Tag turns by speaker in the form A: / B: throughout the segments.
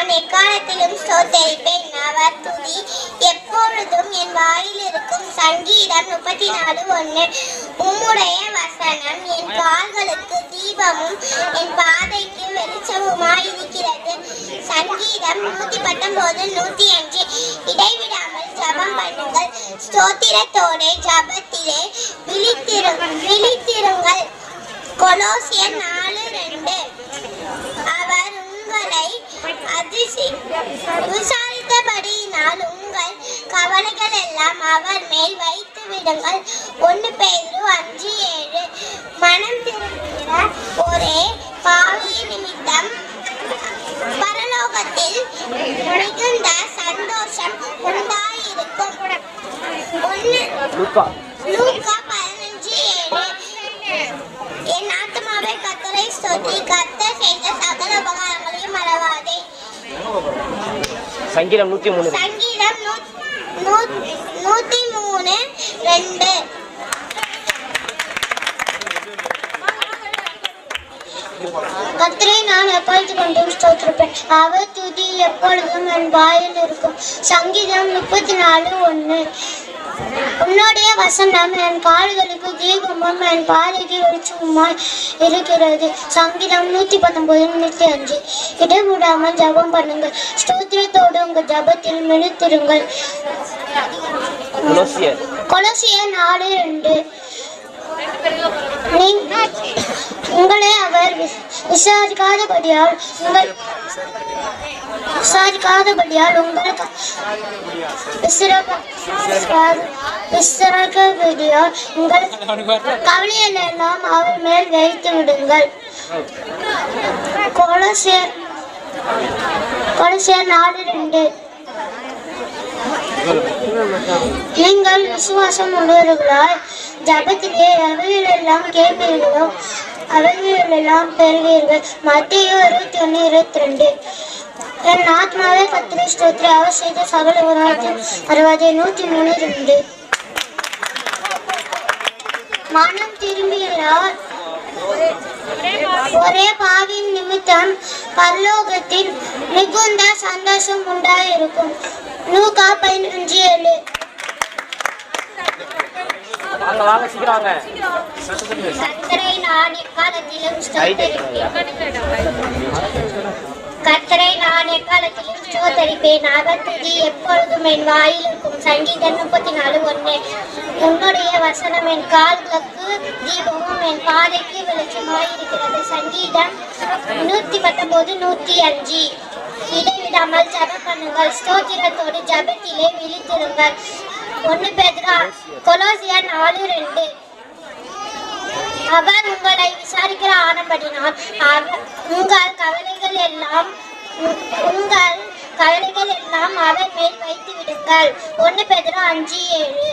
A: நான் எக்காலத்திலும் ஸ்தோத்தரிப்பேன். அவர் துதி எப்பொழுதும் என் வாயில் இருக்கும். சங்கீதம் 34:1. உம்முடைய வசனம் என் கால்களுக்கு தீபமும் என் பாதைக்கு வெளிச்சமுமாய் இருக்கிறது. சங்கீதம் 119:105. இடைவிடாமல் ஜபம் பண்ணுங்கள், ஸ்தோத்திரத்தோடு ஜபத்திலே விழித்திருங்கள். கொலோசியர் 4:2. அவர் உங்களை விசாரித்தபடியினால் உங்கள் கவலைகள் எல்லாம் அவர் மேல் வைத்து விடுங்கள். 1 பேதுரு 5:7. மனம் திரும்புகிற ஒரே பாவியின் நிமித்தம் பரலோகத்தில் மிகுந்த சந்தோஷம் உண்டாயிருக்கும். லூக்கா 15:7. என் ஆத்துமாவே கர்த்தரை ஸ்தோத்திரி, கர்த்தர் செய்த சகல உபகாரங்களையும் மறவாதே.
B: சங்கீதம் 103.
A: சங்கீதம் 103:2. கர்த்தரை நான் எப்பொழுது கொண்டும் ஸ்தோத்திரிப்பேன். அவர் துதி எப்பொழுதும் என் வாயில் இருக்கும். சங்கீதம் 34:1. உன்னுடைய வசனம் என் கால்களுக்கு தீபமும் என் பாதைக்கு வெளிச்சமுமாய் இருக்கிறது. சங்கீதம் 119:105. இடைவிடாமல் ஜபம் பண்ணுங்கள், ஸ்தோத்திரத்தோடு உங்கள் ஜபத்தில் மிளித்திருங்கள். கொலோசியர் 4:2. உங்களை அவர் விசாரிக்காதபடியால் உங்களுக்கு உங்கள் கவலைகள் எல்லாம் அவர் மேல் வைத்து விடுங்கள். கொலோசியர் 4:2. நீங்கள் விசுவாசம் உள்ளவர்களாய் ஜபத்திலே அவைகளெல்லாம் கேட்பீர்களோ அவைகளெல்லாம் பெறுவீர்கள். மத்தேயு 21:22. என் ஆத்மாவே கர்த்தரை ஸ்தோத்திரி, அவர் செய்த சகல உபகாரத்தையும் மறவாதே. 103:2. மனம் திரும்புகிறார் ஒரே பாவியின் நிமித்தம் பரலோகத்தில் மிகுந்த சந்தோஷம் உண்டாயிருக்கும். லூக்கா 15:7. கர்த்தரை நான் எக்காலத்திலும் ஸ்தோத்தரிப்பேன். அவர் துதி எப்பொழுதும் என் வாயில் இருக்கும். சங்கீதம் 34:1. உன்னுடைய வசனம் என் கால்களுக்கு தீபமும் என் பாதைக்கு வெளிச்சமாய் இருக்கிறது. சங்கீதம் 119:105. இடைவிடாமல் ஜபம் பண்ணுங்கள், ஸ்தோத்திரத்தோடு ஜபத்திலே விழித்திருங்கள். 1 பேதுரு. கொலோசியர் 4:2. அவர் உங்களை விசாரிக்கிற ஆனபடினால் உங்கள் கவலைகள் எல்லாம் அவர் மேல் வைத்து விடுங்கள். 1 பேதுரு 5:7.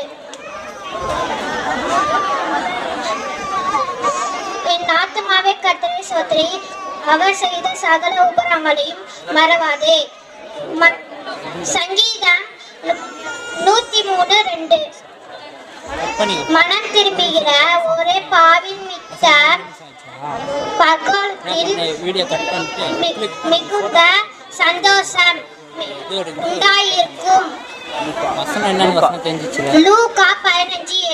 A: என் ஆத்துமாவே கர்த்தரை ஸ்தோத்திரி, அவர் செய்த சகல உபகாரங்களையும் மறவாதே. சங்கீதம் 103:2. மனம் திரும்புகிற ஒரே பாவின் மிக்க பகலில் மிகுந்த சந்தோஷம் உண்டாயிருக்கும். லூக்கா 15:7.